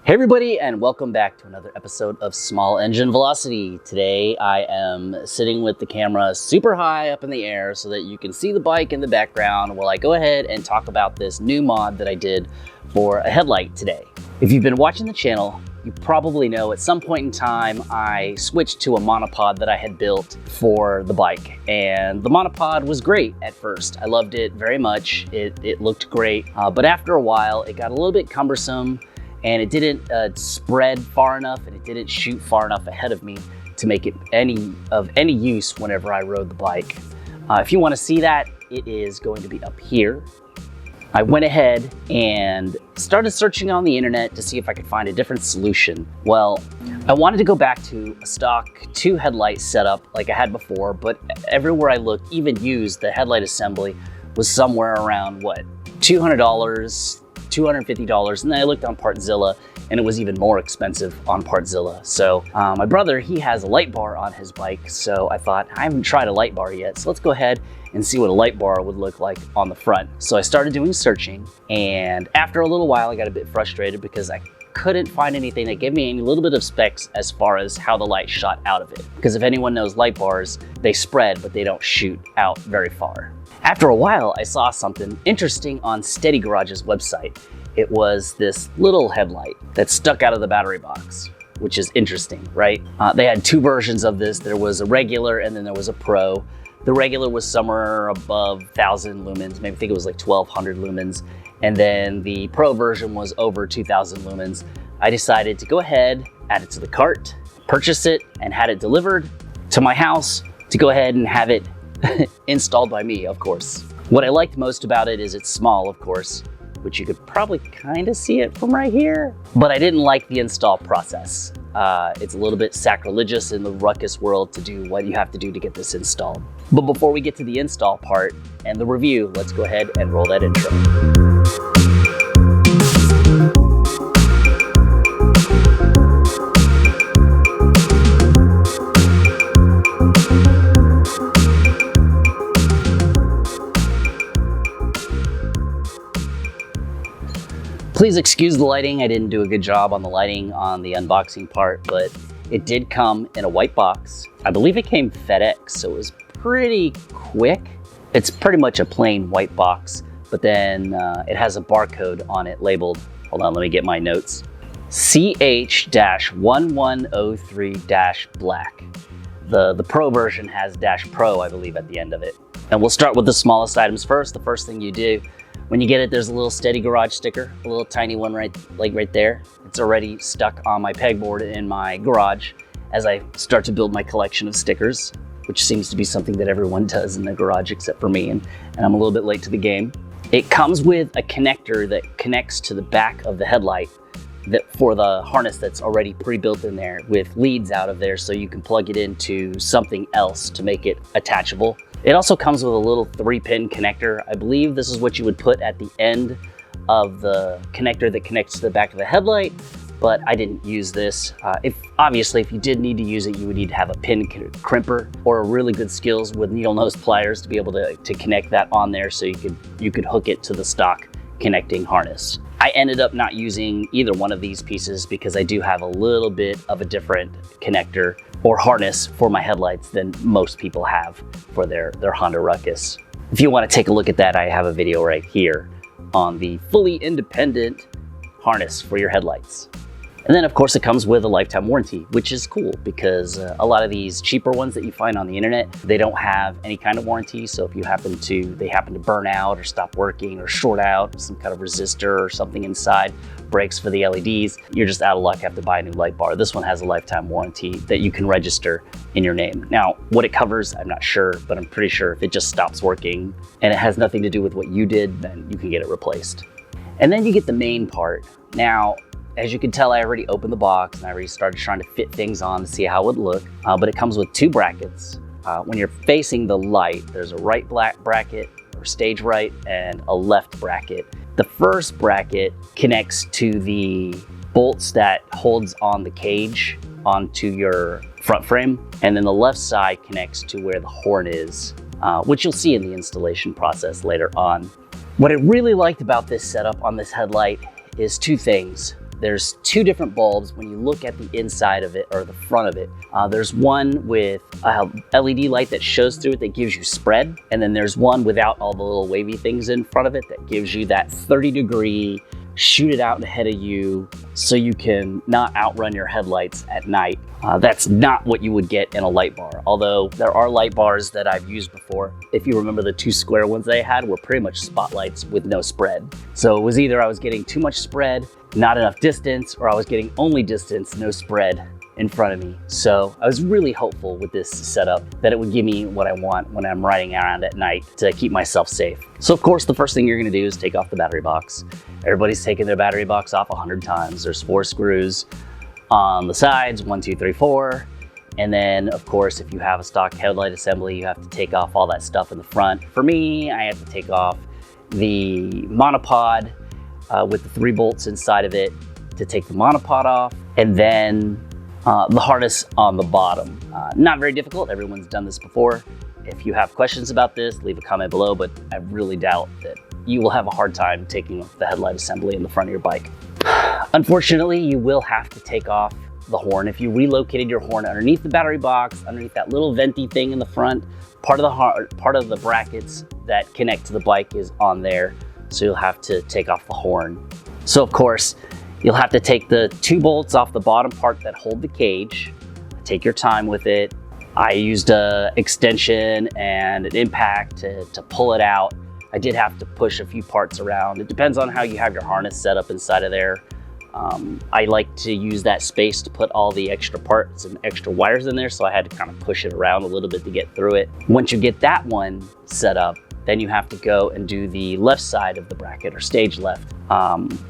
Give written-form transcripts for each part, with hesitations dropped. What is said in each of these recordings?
Hey everybody, and welcome back to another episode of Small Engine Velocity. Today I am sitting with the camera super high up in the air so that you can see the bike in the background while I go ahead and talk about this new mod that I did for a headlight today. If you've been watching the channel, you probably know at some point in time I switched to a monopod that I had built for the bike, and the monopod was great at first. I loved it very much. It looked great, but after a while it got a little bit cumbersome and it didn't spread far enough and it didn't shoot far enough ahead of me to make it of any use whenever I rode the bike. If you want to see that, it is going to be up here. I went ahead and started searching on the internet to see if I could find a different solution. Well, I wanted to go back to a stock 2 headlight setup like I had before, but everywhere I looked, even used, the headlight assembly was somewhere around, what, $200, $250, and then I looked on Partzilla and it was even more expensive on Partzilla. So my brother, he has a light bar on his bike, so I thought, I haven't tried a light bar yet, so let's go ahead and see what a light bar would look like on the front. So I started doing searching, and after a little while I got a bit frustrated because I couldn't find anything that gave me any little bit of specs as far as how the light shot out of it. Because if anyone knows light bars, they spread, but they don't shoot out very far. After a while, I saw something interesting on Steady Garage's website. It was this little headlight that stuck out of the battery box, which is interesting, right? They had 2 versions of this. There was a regular and then there was a pro. The regular was somewhere above 1,000 lumens, maybe I think it was like 1,200 lumens. And then the pro version was over 2,000 lumens. I decided to go ahead, add it to the cart, purchase it, and had it delivered to my house to go ahead and have it installed by me, of course. What I liked most about it is it's small, of course, which you could probably kind of see it from right here, but I didn't like the install process. It's a little bit sacrilegious in the Ruckus world to do what you have to do to get this installed. But before we get to the install part and the review, let's go ahead and roll that intro. Please excuse the lighting. I didn't do a good job on the lighting on the unboxing part, but it did come in a white box. I believe it came FedEx, so it was pretty quick. It's pretty much a plain white box, but then it has a barcode on it labeled, hold on, let me get my notes, CH-1103-black. The Pro version has -Pro, I believe, at the end of it. And we'll start with the smallest items first. The first thing you do, when you get it, there's a little Steady Garage sticker, a little tiny one right there. It's already stuck on my pegboard in my garage as I start to build my collection of stickers, which seems to be something that everyone does in the garage except for me, and I'm a little bit late to the game. It comes with a connector that connects to the back of the headlight for the harness that's already pre-built in there with leads out of there so you can plug it into something else to make it attachable. It also comes with a little 3-pin connector. I believe this is what you would put at the end of the connector that connects to the back of the headlight, but I didn't use this. Obviously, if you did need to use it, you would need to have a pin crimper or really good skills with needle nose pliers to be able to connect that on there so you could hook it to the stock connecting harness. I ended up not using either one of these pieces because I do have a little bit of a different connector or harness for my headlights than most people have for their Honda Ruckus. If you want to take a look at that, I have a video right here on the fully independent harness for your headlights. And then of course it comes with a lifetime warranty, which is cool because a lot of these cheaper ones that you find on the internet, they don't have any kind of warranty. So if they happen to burn out or stop working or short out, some kind of resistor or something inside breaks for the LEDs, you're just out of luck, have to buy a new light bar. This one has a lifetime warranty that you can register in your name. Now, what it covers, I'm not sure, but I'm pretty sure if it just stops working and it has nothing to do with what you did, then you can get it replaced. And then you get the main part. Now, as you can tell, I already opened the box and I already started trying to fit things on to see how it would look, but it comes with 2 brackets. When you're facing the light, there's a right bracket or stage right and a left bracket. The first bracket connects to the bolts that holds on the cage onto your front frame, and then the left side connects to where the horn is, which you'll see in the installation process later on. What I really liked about this setup on this headlight is 2 things. there's two different bulbs when you look at the inside of it or the front of it. There's one with a LED light that shows through it that gives you spread, and then there's one without all the little wavy things in front of it that gives you that 30-degree shoot it out ahead of you so you can not outrun your headlights at night. That's not what you would get in a light bar, although there are light bars that I've used before. If you remember, the two square ones they had were pretty much spotlights with no spread. So it was either I was getting too much spread, not enough distance, or I was getting only distance, no spread in front of me. So I was really hopeful with this setup that it would give me what I want when I'm riding around at night to keep myself safe. So of course, the first thing you're gonna do is take off the battery box. Everybody's taken their battery box off 100 times. There's 4 screws on the sides, 1, 2, 3, 4. And then of course, if you have a stock headlight assembly, you have to take off all that stuff in the front. For me, I have to take off the monopod with the 3 bolts inside of it to take the monopod off, and then the harness on the bottom. Not very difficult, everyone's done this before. If you have questions about this, leave a comment below, but I really doubt that you will have a hard time taking off the headlight assembly in the front of your bike. Unfortunately, you will have to take off the horn. If you relocated your horn underneath the battery box, underneath that little venty thing in the front, part of the brackets that connect to the bike is on there, so you'll have to take off the horn. So of course, you'll have to take the 2 bolts off the bottom part that hold the cage. Take your time with it. I used an extension and an impact to pull it out. I did have to push a few parts around. It depends on how you have your harness set up inside of there. I like to use that space to put all the extra parts and extra wires in there, so I had to kind of push it around a little bit to get through it. Once you get that one set up, then you have to go and do the left side of the bracket, or stage left.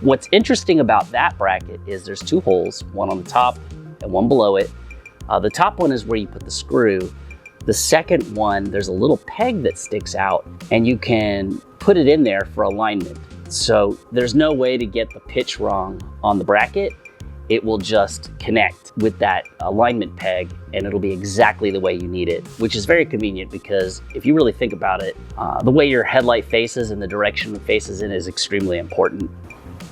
What's interesting about that bracket is there's 2 holes, one on the top and one below it. The top one is where you put the screw. The second one, there's a little peg that sticks out, and you can put it in there for alignment. So there's no way to get the pitch wrong on the bracket. It will just connect with that alignment peg, and it'll be exactly the way you need it, which is very convenient because if you really think about it, the way your headlight faces and the direction it faces in is extremely important.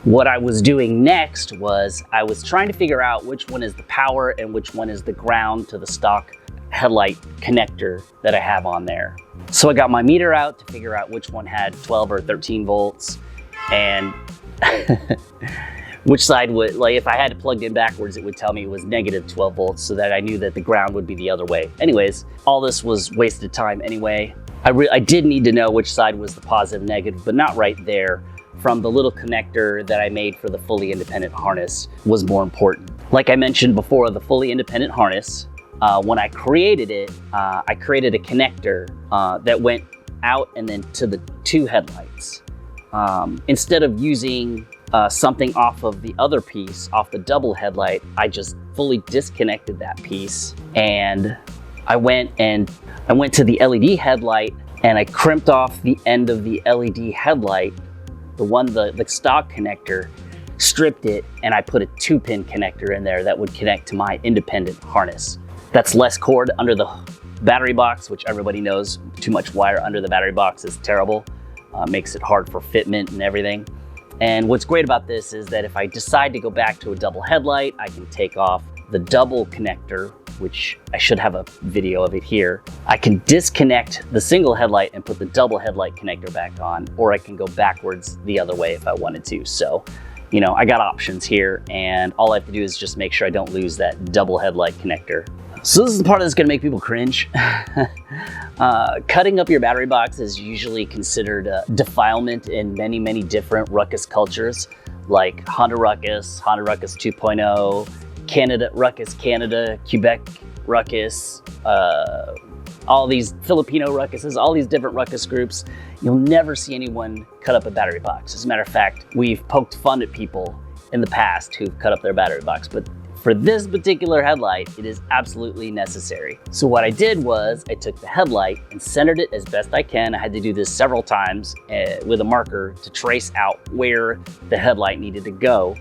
What I was doing next was I was trying to figure out which one is the power and which one is the ground to the stock headlight connector that I have on there. So I got my meter out to figure out which one had 12 or 13 volts and which side would, like if I had it plugged in backwards, it would tell me it was negative 12 volts so that I knew that the ground would be the other way. Anyways, all this was wasted time anyway. I did need to know which side was the positive, negative, but not right there. From the little connector that I made for the fully independent harness was more important. Like I mentioned before, the fully independent harness, when I created it, I created a connector that went out and then to the 2 headlights. Instead of using something off of the other piece, off the double headlight, I just fully disconnected that piece, and I went to the LED headlight and I crimped off the end of the LED headlight, the stock connector, stripped it, and I put a 2-pin connector in there that would connect to my independent harness. That's less cord under the battery box, which everybody knows too much wire under the battery box is terrible. Makes it hard for fitment and everything. And what's great about this is that if I decide to go back to a double headlight, I can take off the double connector, which I should have a video of it here. I can disconnect the single headlight and put the double headlight connector back on, or I can go backwards the other way if I wanted to. So, you know, I got options here, and all I have to do is just make sure I don't lose that double headlight connector. So this is the part that's gonna make people cringe. Cutting up your battery box is usually considered a defilement in many, many different Ruckus cultures, like Honda Ruckus, Honda Ruckus 2.0, Canada Ruckus Canada, Quebec Ruckus, all these Filipino Ruckuses, all these different Ruckus groups. You'll never see anyone cut up a battery box. As a matter of fact, we've poked fun at people in the past who've cut up their battery box, but for this particular headlight, it is absolutely necessary. So what I did was I took the headlight and centered it as best I can. I had to do this several times with a marker to trace out where the headlight needed to go.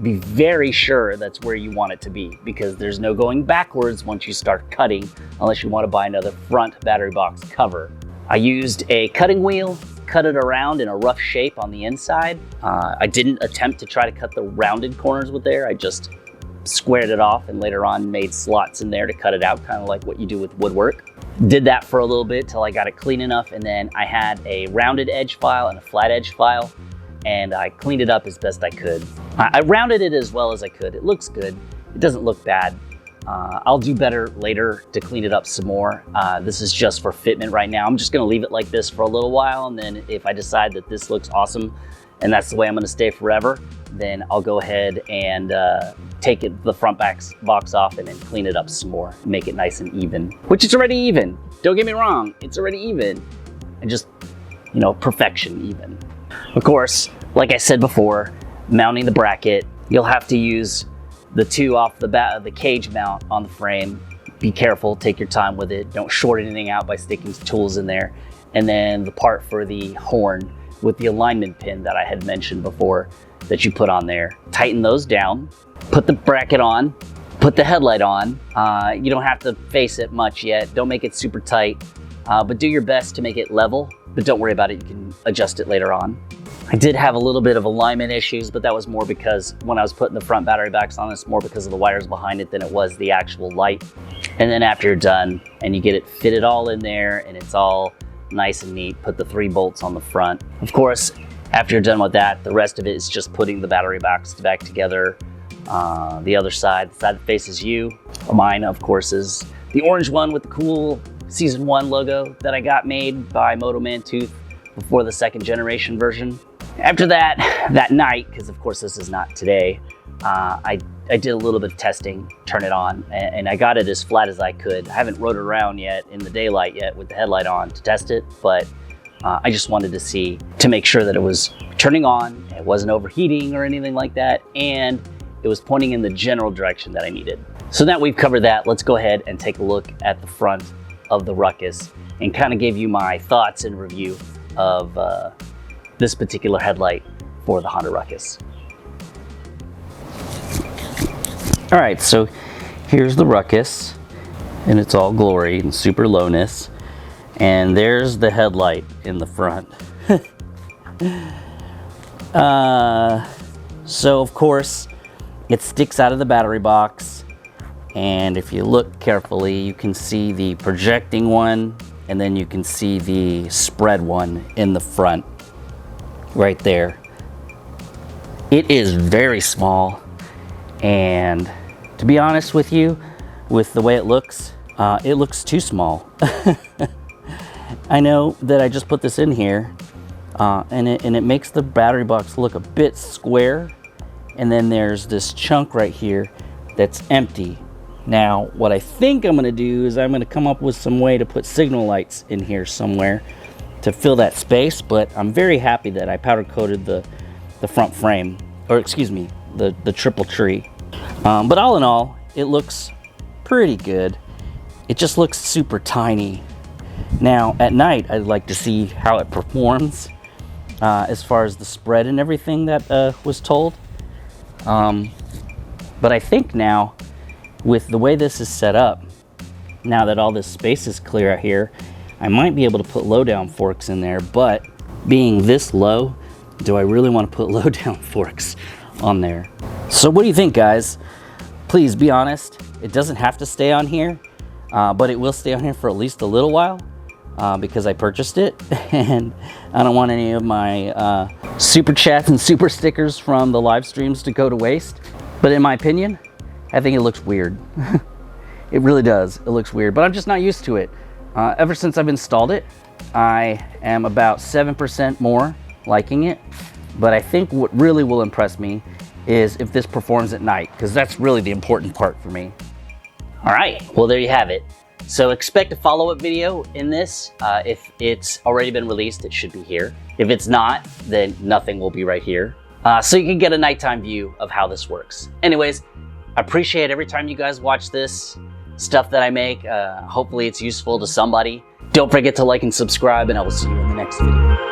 Be very sure that's where you want it to be, because there's no going backwards once you start cutting, unless you want to buy another front battery box cover. I used a cutting wheel, cut it around in a rough shape on the inside. I didn't attempt to try to cut the rounded corners with there. I just squared it off and later on made slots in there to cut it out, kind of like what you do with woodwork. Did that for a little bit till I got it clean enough, and then I had a rounded edge file and a flat edge file, and I cleaned it up as best I could. I rounded it as well as I could. It looks good. It doesn't look bad. I'll do better later to clean it up some more. This is just for fitment right now. I'm just gonna leave it like this for a little while, and then if I decide that this looks awesome and that's the way I'm gonna stay forever, then I'll go ahead and take the front box off and then clean it up some more, make it nice and even, which it's already even. Don't get me wrong, it's already even. And just, you know, perfection even. Of course, like I said before, mounting the bracket, you'll have to use the two off the bat of the cage mount on the frame. Be careful, take your time with it. Don't short anything out by sticking tools in there. And then the part for the horn with the alignment pin that I had mentioned before that you put on there. Tighten those down, put the bracket on, put the headlight on. You don't have to face it much yet. Don't make it super tight, but do your best to make it level, but don't worry about it. You can adjust it later on. I did have a little bit of alignment issues, but that was more because when I was putting the front battery backs on, it's more because of the wires behind it than it was the actual light. And then after you're done and you get it fitted all in there and it's all nice and neat, put the 3 bolts on the front. Of course, after you're done with that, the rest of it is just putting the battery box back together. The other side, the side that faces you, mine of course is the orange one with the cool Season 1 logo that I got made by Moto Man Tooth before the 2nd generation version. After that night, because of course this is not today, I did a little bit of testing, turn it on, and I got it as flat as I could. I haven't rode it around yet in the daylight yet with the headlight on to test it, but I just wanted to make sure that it was turning on, it wasn't overheating or anything like that, and it was pointing in the general direction that I needed. So now we've covered that, let's go ahead and take a look at the front of the Ruckus and kind of give you my thoughts and review of this particular headlight for the Honda Ruckus. All right, so here's the Ruckus in its all glory and super lowness. And there's the headlight in the front. So of course, it sticks out of the battery box. And if you look carefully, you can see the projecting one, and then you can see the spread one in the front, right there. It is very small, and to be honest with you, with the way it looks too small. I know that I just put this in here, and it makes the battery box look a bit square, and then there's this chunk right here that's empty. Now, what I think I'm gonna do is I'm gonna come up with some way to put signal lights in here somewhere to fill that space, but I'm very happy that I powder coated the front frame, or excuse me, the triple tree. But all in all, it looks pretty good. It just looks super tiny. Now, at night, I'd like to see how it performs as far as the spread and everything that was told. But I think now, with the way this is set up, now that all this space is clear out here, I might be able to put low down forks in there, but being this low, do I really want to put low down forks on there? So what do you think, guys? Please be honest. It doesn't have to stay on here, but it will stay on here for at least a little while because I purchased it, and I don't want any of my super chats and super stickers from the live streams to go to waste. But in my opinion, I think it looks weird. It really does. It looks weird, but I'm just not used to it. Ever since I've installed it, I am about 7% more liking it. But I think what really will impress me is if this performs at night, because that's really the important part for me. All right, well, there you have it. So expect a follow-up video in this. If it's already been released, it should be here. If it's not, then nothing will be right here. So you can get a nighttime view of how this works. Anyways, I appreciate every time you guys watch this stuff that I make. Hopefully it's useful to somebody. Don't forget to like and subscribe, and I will see you in the next video.